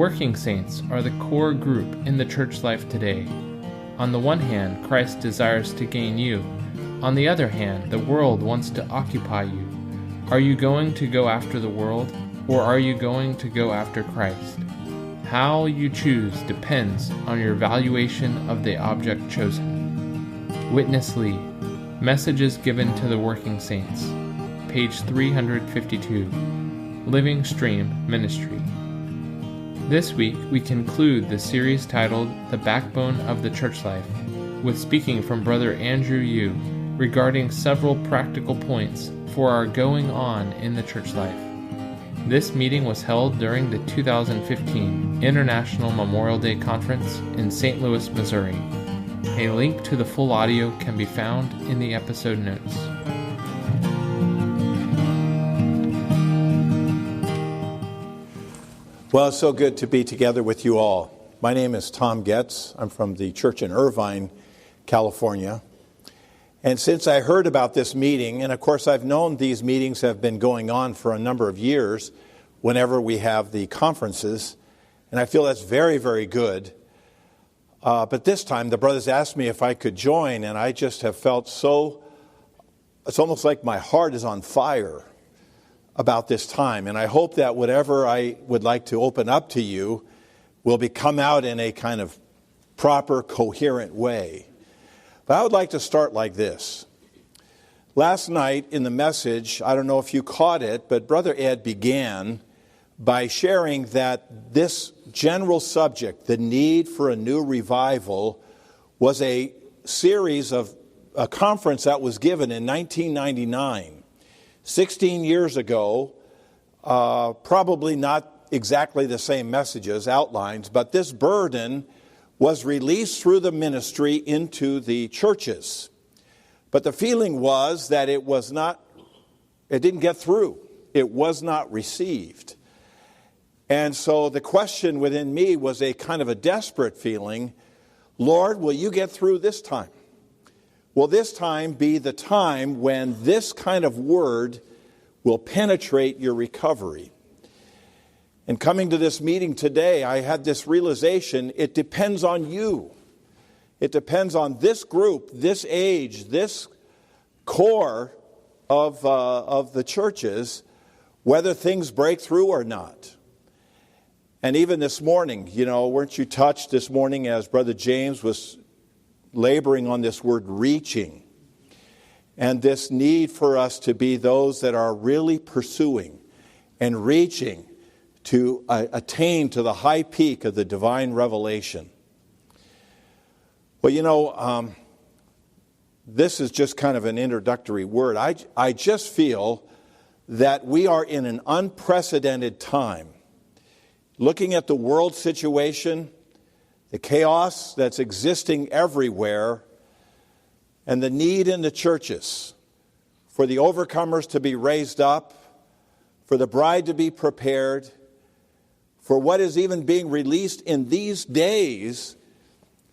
working saints are the core group in the church life today. On the one hand, Christ desires to gain you. On the other hand, the world wants to occupy you. Are you going to go after the world, or are you going to go after Christ? How you choose depends on your valuation of the object chosen. Witness Lee, Messages Given to the Working Saints, page 352, Living Stream Ministry. This week, we conclude the series titled The Backbone of the Church Life with speaking from Brother Andrew Yu regarding several practical points for our going on in the church life. This meeting was held during the 2015 International Memorial Day Conference in St. Louis, Missouri. A link to the full audio can be found in the episode notes. Well, it's so good to be together with you all. My name is Tom Getz. I'm from the church in Irvine, California. And since I heard about this meeting, and of course I've known these meetings have been going on for a number of years whenever we have the conferences, and I feel that's very, very good. But this time the brothers asked me if I could join, and I just have felt it's almost like my heart is on fire about this time. And I hope that whatever I would like to open up to you will come out in a kind of proper, coherent way. But I would like to start like this. Last night in the message, I don't know if you caught it, but Brother Ed began by sharing that this general subject, the need for a new revival, was a series of a conference that was given in 1999. 16 years ago, probably not exactly the same messages, outlines, but this burden was released through the ministry into the churches. But the feeling was that it didn't get through. It was not received. And so the question within me was a kind of a desperate feeling, Lord, will you get through this time? Will this time be the time when this kind of word will penetrate your recovery? And coming to this meeting today, I had this realization, it depends on you. It depends on this group, this age, this core of the churches, whether things break through or not. And even this morning, weren't you touched this morning as Brother James was laboring on this word reaching, and this need for us to be those that are really pursuing and reaching to attain to the high peak of the divine revelation. Well, this is just kind of an introductory word. I just feel that we are in an unprecedented time. Looking at the world situation, the chaos that's existing everywhere, and the need in the churches for the overcomers to be raised up, for the bride to be prepared, for what is even being released in these days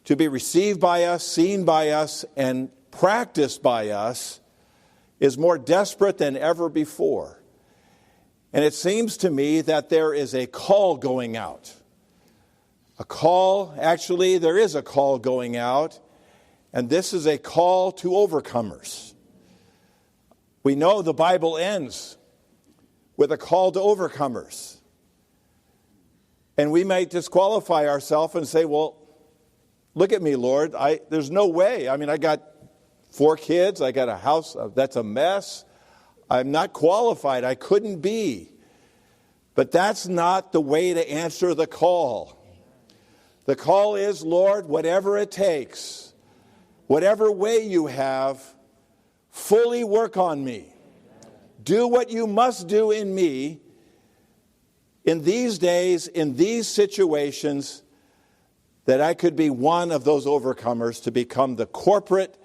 to be received by us, seen by us, and practiced by us, is more desperate than ever before. And it seems to me that there is a call going out. There is a call going out, and this is a call to overcomers. We know the Bible ends with a call to overcomers. And we might disqualify ourselves and say, well, look at me, Lord. There's no way. I got 4 kids. I got a house that's a mess. I'm not qualified. I couldn't be. But that's not the way to answer the call. The call is, Lord, whatever it takes, whatever way you have, fully work on me. Do what you must do in me in these days, in these situations, that I could be one of those overcomers to become the corporate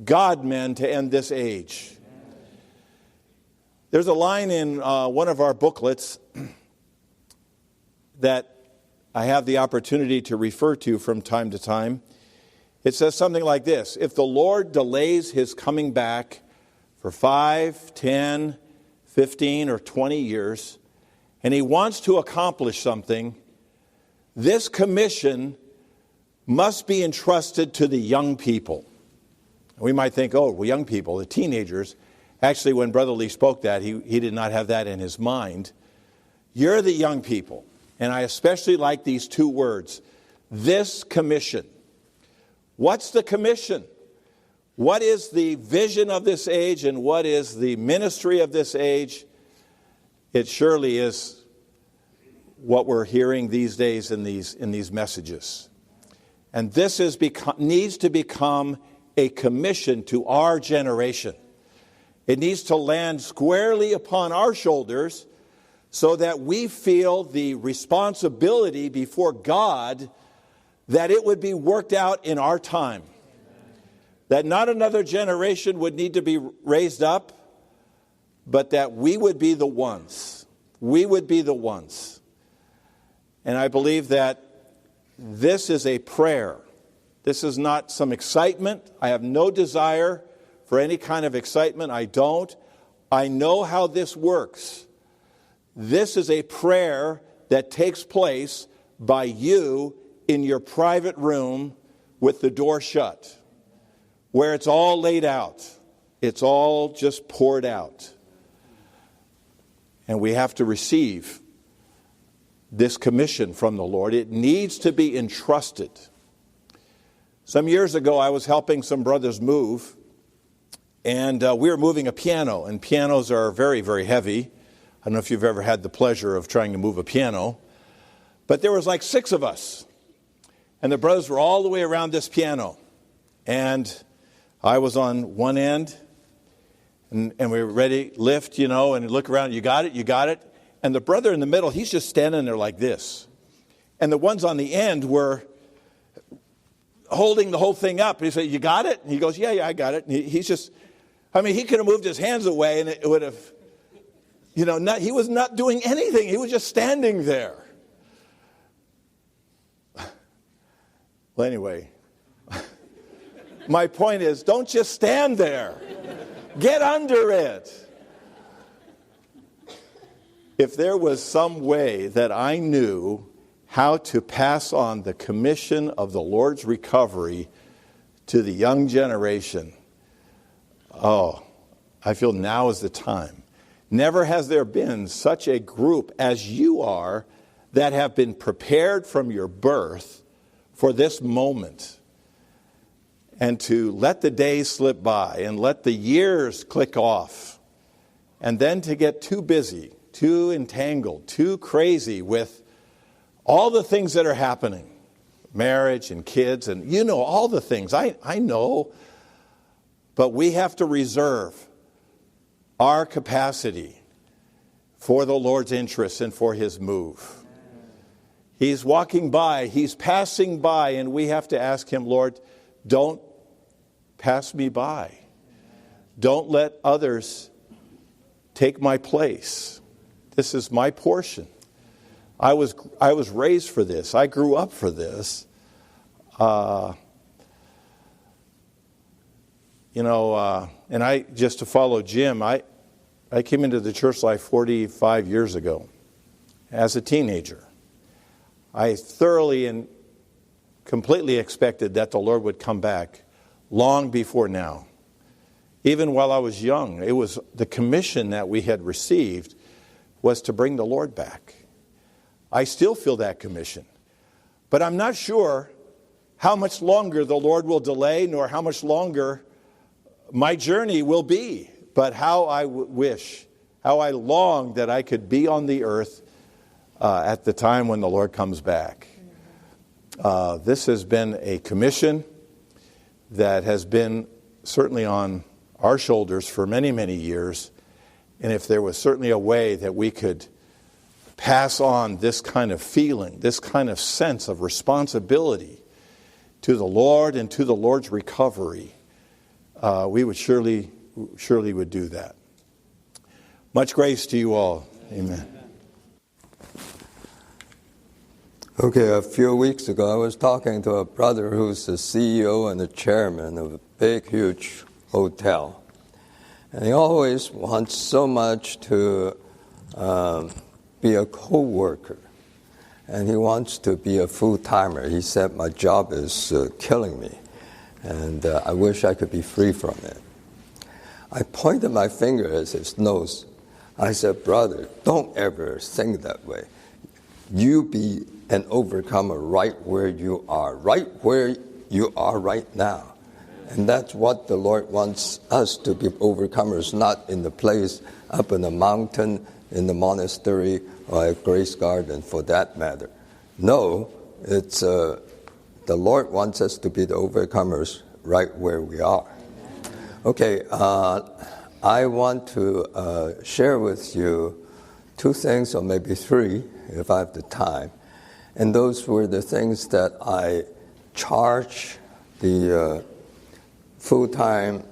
God-men to end this age. There's a line in one of our booklets that I have the opportunity to refer to from time to time. It says something like this: if the Lord delays his coming back for 5, 10, 15, or 20 years, and he wants to accomplish something, This commission must be entrusted to the young people. We might think, oh, well, young people, the teenagers. Actually, when Brother Lee spoke that, he did not have that in his mind. You're the young people. And I especially like these two words, this commission. What's the commission? What is the vision of this age and what is the ministry of this age? It surely is what we're hearing these days in these messages. And this needs to become a commission to our generation. It needs to land squarely upon our shoulders so that we feel the responsibility before God that it would be worked out in our time. That not another generation would need to be raised up, but that we would be the ones. We would be the ones. And I believe that this is a prayer. This is not some excitement. I have no desire for any kind of excitement. I don't. I know how this works. This is a prayer that takes place by you in your private room with the door shut, where it's all laid out. It's all just poured out. And we have to receive this commission from the Lord. It needs to be entrusted. Some years ago, I was helping some brothers move, and we were moving a piano, and pianos are very, very heavy. I don't know if you've ever had the pleasure of trying to move a piano, but there was like 6 of us, and the brothers were all the way around this piano, and I was on one end, and we were ready, lift, and look around, you got it, and the brother in the middle, he's just standing there like this, and the ones on the end were holding the whole thing up. He said, you got it? And he goes, yeah, I got it. And he could have moved his hands away and it would have, he was not doing anything. He was just standing there. Well, anyway, my point is, don't just stand there. Get under it. If there was some way that I knew how to pass on the commission of the Lord's recovery to the young generation, I feel now is the time. Never has there been such a group as you are that have been prepared from your birth for this moment. And to let the days slip by and let the years click off, and then to get too busy, too entangled, too crazy with all the things that are happening, marriage and kids, and all the things. I know, but we have to reserve our capacity for the Lord's interest and for His move. He's walking by, He's passing by, and we have to ask Him, Lord, don't pass me by. Don't let others take my place. This is my portion. I was raised for this. I grew up for this. And just to follow Jim, I came into the church life 45 years ago as a teenager. I thoroughly and completely expected that the Lord would come back long before now. Even while I was young, it was the commission that we had received was to bring the Lord back. I still feel that commission. But I'm not sure how much longer the Lord will delay, nor how much longer my journey will be. But how I wish, how I long that I could be on the earth at the time when the Lord comes back. This has been a commission that has been certainly on our shoulders for many, many years. And if there was certainly a way that we could pass on this kind of feeling, this kind of sense of responsibility to the Lord and to the Lord's recovery, we would surely would do that. Much grace to you all. Amen. Okay, a few weeks ago I was talking to a brother who's the CEO and the chairman of a big, huge hotel. And he always wants so much to be a co-worker. and he wants to be a full-timer. He said, my job is killing me, and I wish I could be free from it. I pointed my finger at his nose. I said, brother, don't ever think that way. You be an overcomer right where you are right now. And that's what the Lord wants us to be overcomers, not in the place up in the mountain, in the monastery, or at Grace Garden, for that matter. No, it's the Lord wants us to be the overcomers right where we are. Okay, I want to share with you 2 things, or maybe 3, if I have the time. And those were the things that I charge the full-time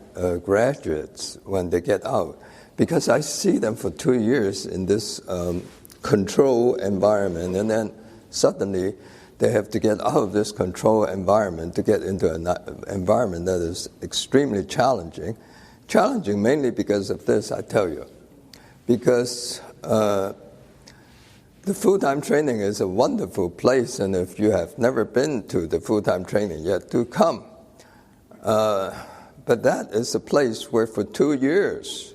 graduates when they get out. Because I see them for 2 years in this control environment, and then suddenly they have to get out of this control environment to get into an environment that is extremely challenging. Challenging mainly because of this, I tell you. Because the full-time training is a wonderful place, and if you have never been to the full-time training yet, do come. But that is a place where for 2 years,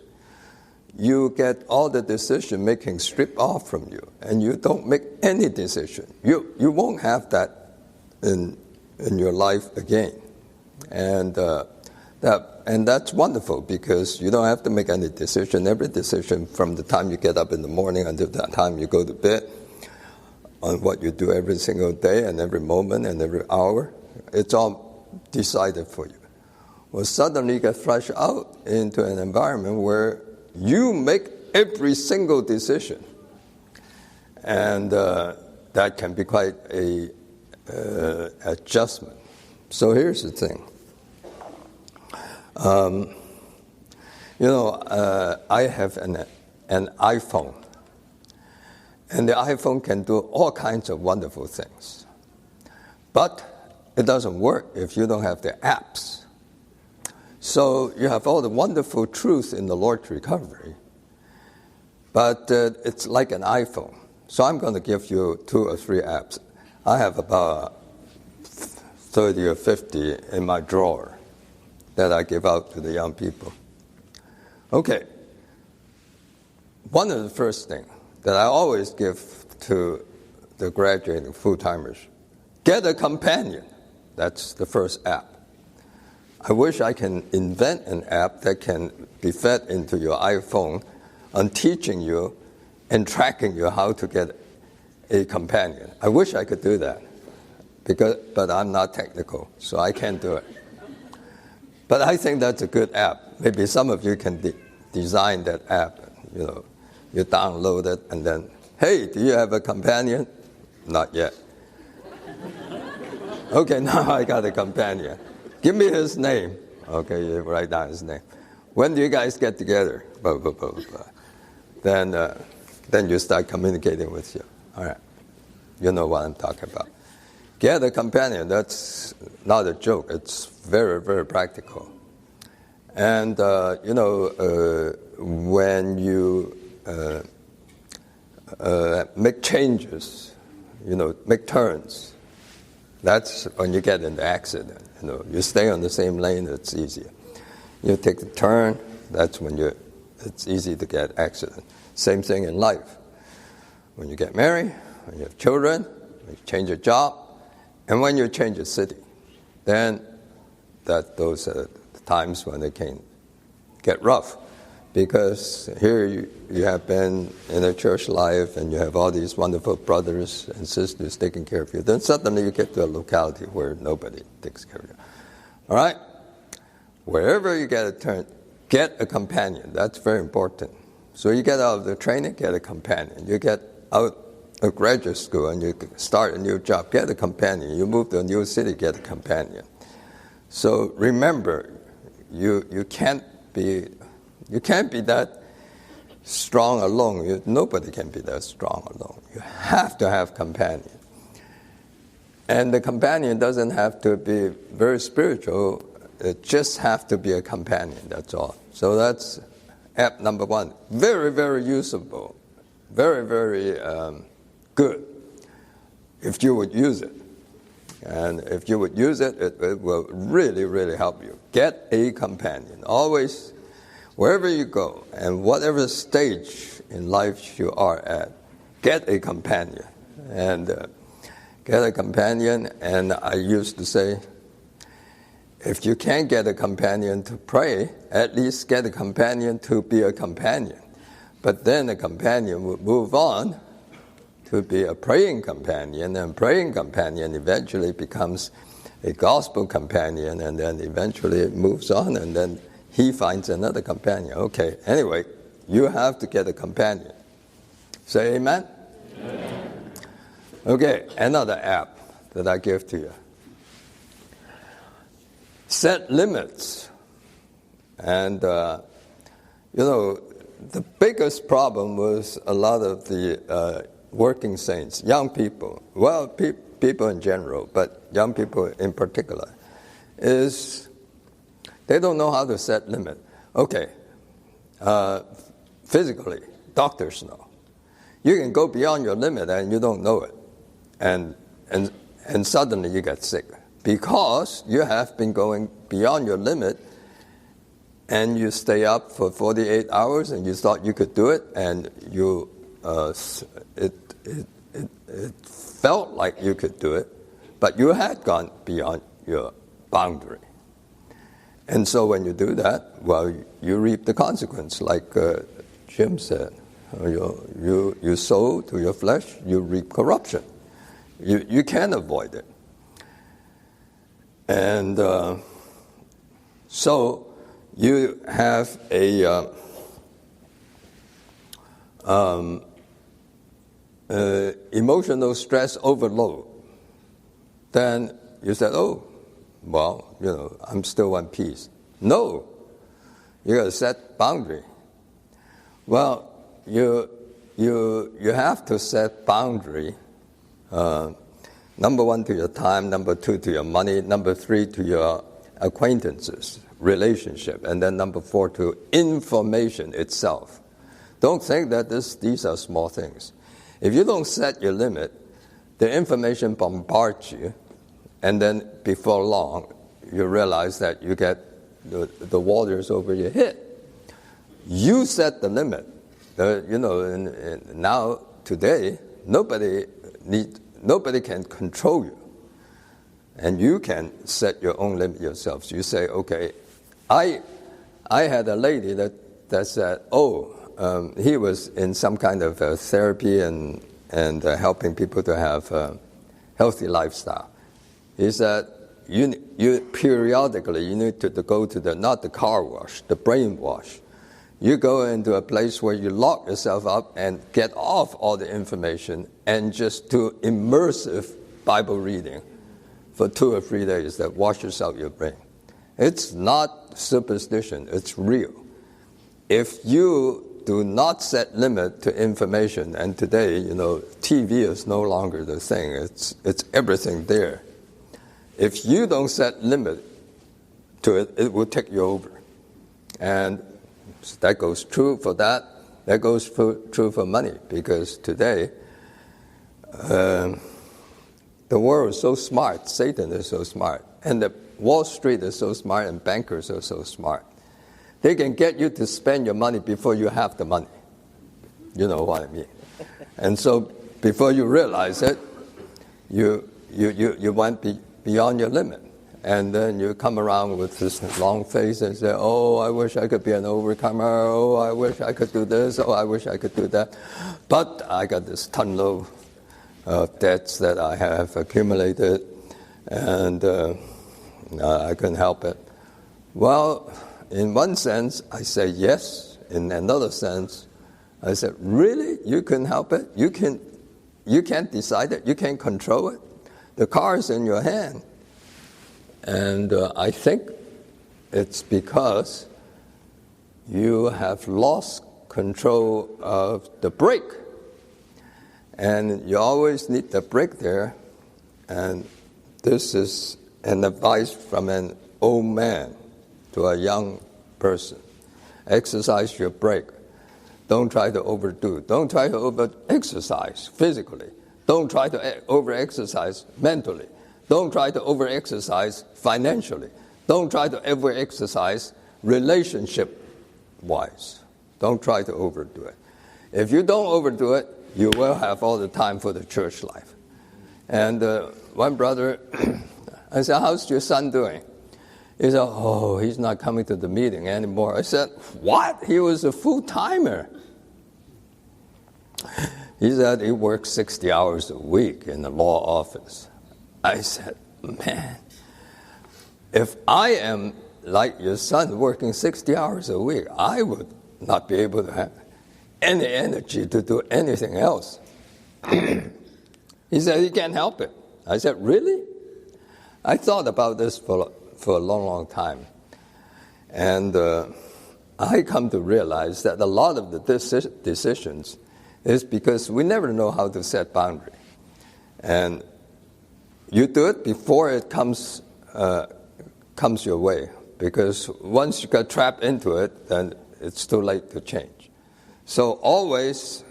you get all the decision-making stripped off from you, and you don't make any decision. You won't have that in your life again. And that's wonderful, because you don't have to make any decision. Every decision from the time you get up in the morning until the time you go to bed, on what you do every single day and every moment and every hour, it's all decided for you. Well, suddenly you get flushed out into an environment where you make every single decision. And that can be quite a adjustment. So here's the thing. I have an iPhone. And the iPhone can do all kinds of wonderful things. But it doesn't work if you don't have the apps. So you have all the wonderful truth in the Lord's recovery, but it's like an iPhone. So I'm going to give you 2 or 3 apps. I have about 30 or 50 in my drawer that I give out to the young people. Okay. One of the first things that I always give to the graduating full-timers, get a companion. That's the first app. I wish I can invent an app that can be fed into your iPhone on teaching you and tracking you how to get a companion. I wish I could do that, but I'm not technical, so I can't do it. But I think that's a good app. Maybe some of you can design that app. You download it and then, hey, do you have a companion? Not yet. Okay, now I got a companion. Give me his name. Okay, you write down his name. When do you guys get together? Blah, blah, blah, blah. Then you start communicating with you. All right. You know what I'm talking about. Get a companion. That's not a joke. It's very, very practical. And, when you make changes, make turns, that's when you get in the accident. You stay on the same lane, it's easier. You take the turn, that's when it's easy to get accident. Same thing in life. When you get married, when you have children, when you change your job, and when you change your city, then those are the times when it can get rough. Because here you have been in a church life and you have all these wonderful brothers and sisters taking care of you. Then suddenly you get to a locality where nobody takes care of you. All right? Wherever you get a turn, get a companion. That's very important. So you get out of the training, get a companion. You get out of graduate school and you start a new job, get a companion. You move to a new city, get a companion. So remember, you can't be that strong alone. Nobody can be that strong alone. You have to have companion. And the companion doesn't have to be very spiritual. It just have to be a companion, that's all. So that's app number 1. Very, very usable. Very, very good. if you would use it. And if you would use it, it will really, really help you. Get a companion. Always, wherever you go and whatever stage in life you are at, get a companion. And get a companion, and I used to say, if you can't get a companion to pray, at least get a companion to be a companion. But then the companion would move on to be a praying companion, and praying companion eventually becomes a gospel companion, and then eventually it moves on, and then he finds another companion. Okay, anyway, you have to get a companion. Say amen? Amen. Okay, another app that I give to you. Set limits. And, the biggest problem was a lot of the working saints, young people, well, people in general, but young people in particular, is they don't know how to set limit. Okay, physically, doctors know. You can go beyond your limit and you don't know it. And suddenly you get sick because you have been going beyond your limit, and you stay up for 48 hours and you thought you could do it, and you it felt like you could do it, but you had gone beyond your boundary. And so when you do that, well, you reap the consequence, like Jim said. You sow to your flesh, you reap corruption. You can't avoid it. And so you have a emotional stress overload. Then you said, oh, well, I'm still one piece. No, you got to set boundary. Well, you have to set boundary. Number one, to your time. Number two, to your money. Number three, to your acquaintances, relationship. And then number four, to information itself. Don't think that these are small things. If you don't set your limit, the information bombards you, and then before long, you realize that you get the waters over your head. You set the limit. Now, today, nobody can control you. And you can set your own limit yourself. So you say, okay, I had a lady that said, he was in some kind of therapy and helping people to have a healthy lifestyle. He said, you periodically, you need to go to not the car wash, the brain wash. You go into a place where you lock yourself up and get off all the information and just do immersive Bible reading for 2 or 3 days that washes out your brain. It's not superstition, it's real. If you do not set limit to information, and today, TV is no longer the thing, it's everything there. If you don't set limit to it, it will take you over. And that goes true for that. That goes true for money, because today, the world is so smart, Satan is so smart, and the Wall Street is so smart, and bankers are so smart. They can get you to spend your money before you have the money. You know what I mean. And so before you realize it, you went beyond your limit. And then you come around with this long face and say, oh, I wish I could be an overcomer. Oh, I wish I could do this. Oh, I wish I could do that. But I got this ton of debts that I have accumulated, and I couldn't help it. Well, in one sense, I say yes. In another sense, I said, really? You couldn't help it? You can't decide it? You can't control it? The car is in your hand. And I think it's because you have lost control of the brake. And you always need the brake there. And this is an advice from an old man to a young person. Exercise your brake. Don't try to overdo. Don't try to over-exercise physically. Don't try to over-exercise mentally. Don't try to over-exercise financially. Don't try to over-exercise relationship-wise. Don't try to overdo it. If you don't overdo it, you will have all the time for the church life. And one brother, I said, how's your son doing? He said, oh, he's not coming to the meeting anymore. I said, what? He was a full-timer. He said he works 60 hours a week in the law office. I said, man, if I am like your son working 60 hours a week, I would not be able to have any energy to do anything else. He said he can't help it. I said, really? I thought about this for a long, long time. And I come to realize that a lot of the decisions is because we never know how to set boundary. And you do it before it comes your way. Because once you get trapped into it, then it's too late to change. So always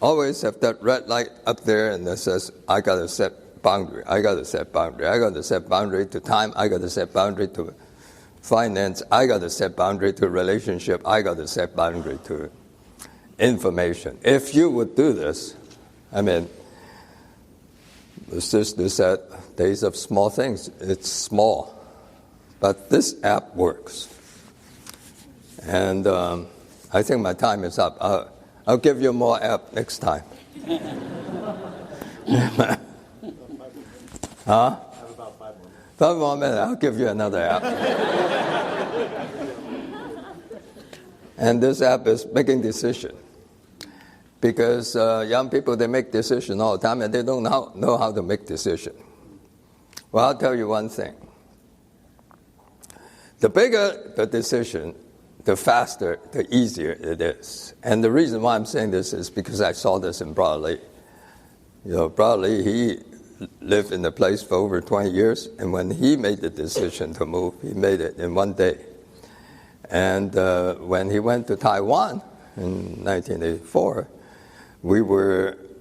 have that red light up there and that says, I got to set boundary. I got to set boundary. I got to set boundary to time. I got to set boundary to finance. I got to set boundary to relationship. I got to set boundary to information. If you would do this, I mean, the sister said, days of small things. It's small. But this app works. And I think my time is up. I'll give you more app next time. Huh? I have about 5 more minutes. 5 more minutes. I'll give you another app. And this app is making decisions. Because young people, they make decisions all the time, and they don't know how to make decisions. Well, I'll tell you one thing. The bigger the decision, the faster, the easier it is. And the reason why I'm saying this is because I saw this in Brother Lee. You know, Brother Lee, he lived in the place for over 20 years, and when he made the decision to move, he made it in one day. And when he went to Taiwan in 1984,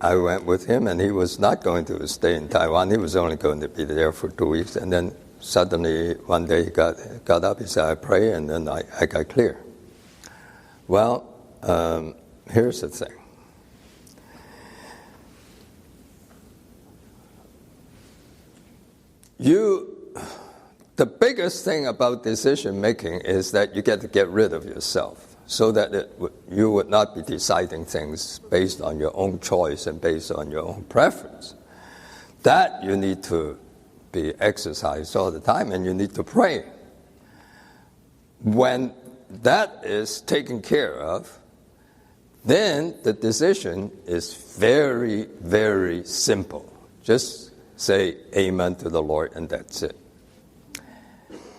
I went with him, and he was not going to stay in Taiwan. He was only going to be there for 2 weeks, and then suddenly, one day he got up, he said, I pray, and then I got clear. Well, here's the thing. The biggest thing about decision making is that you get to get rid of yourself so that you would not be deciding things based on your own choice and based on your own preference. That you need to be exercised all the time, and you need to pray. When that is taken care of, then the decision is very, very simple. Just say amen to the Lord, and that's it.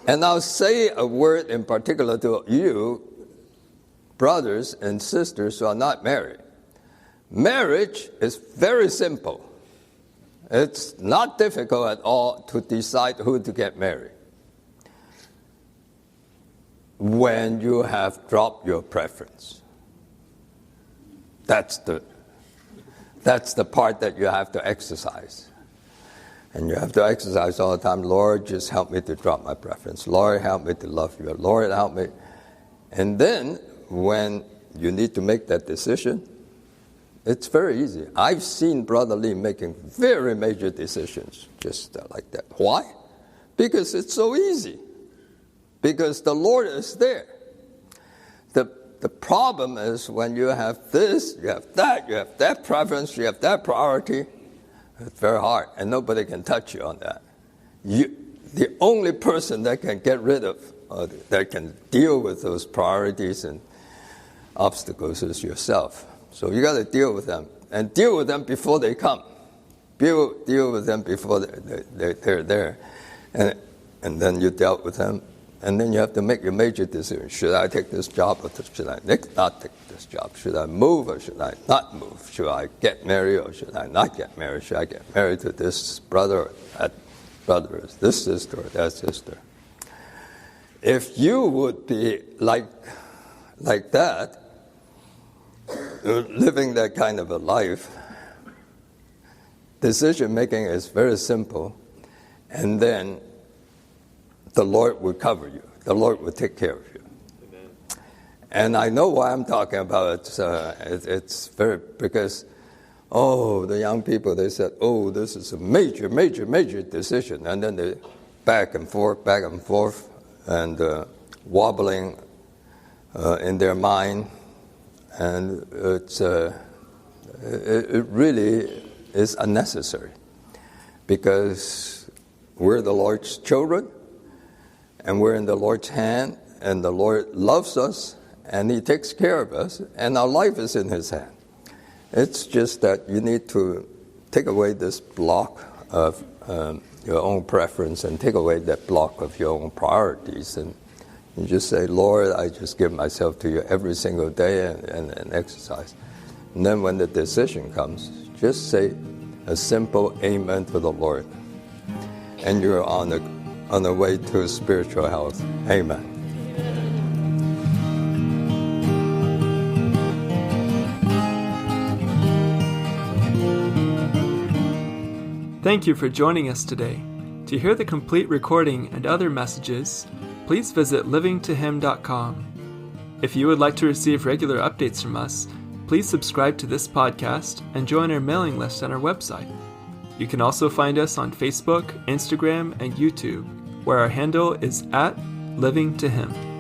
And I'll say a word in particular to you, brothers and sisters who are not married. Marriage is very simple. It's not difficult at all to decide who to get married when you have dropped your preference. That's the part that you have to exercise. And you have to exercise all the time. Lord, just help me to drop my preference. Lord, help me to love you. Lord, help me. And then when you need to make that decision, it's very easy. I've seen Brother Lee making very major decisions just like that. Why? Because it's so easy. Because the Lord is there. The problem is when you have this, you have that preference, you have that priority, it's very hard, and nobody can touch you on that. The only person that can get rid of, that can deal with those priorities and obstacles is yourself. So you got to deal with them, and deal with them before they come. Deal with them before they're there, and then you dealt with them, and then you have to make your major decision. Should I take this job or should I not take this job? Should I move or should I not move? Should I get married or should I not get married? Should I get married to this brother or that brother, or this sister or that sister? If you would be like that, living that kind of a life, decision making is very simple, and then the Lord will cover you. The Lord will take care of you. Amen. And I know why I'm talking about it. It's very, because, the young people, they said, this is a major, major, major decision. And then they back and forth, and wobbling in their mind. And it really is unnecessary, because we're the Lord's children, and we're in the Lord's hand, and the Lord loves us, and He takes care of us, and our life is in His hand. It's just that you need to take away this block of your own preference, and take away that block of your own priorities, and you just say, Lord, I just give myself to you every single day, and exercise. And then when the decision comes, just say a simple amen to the Lord, and you're on the way to spiritual health. Amen. Thank you for joining us today. To hear the complete recording and other messages, please visit livingtohim.com. If you would like to receive regular updates from us, please subscribe to this podcast and join our mailing list on our website. You can also find us on Facebook, Instagram, and YouTube, where our handle is @livingtohim.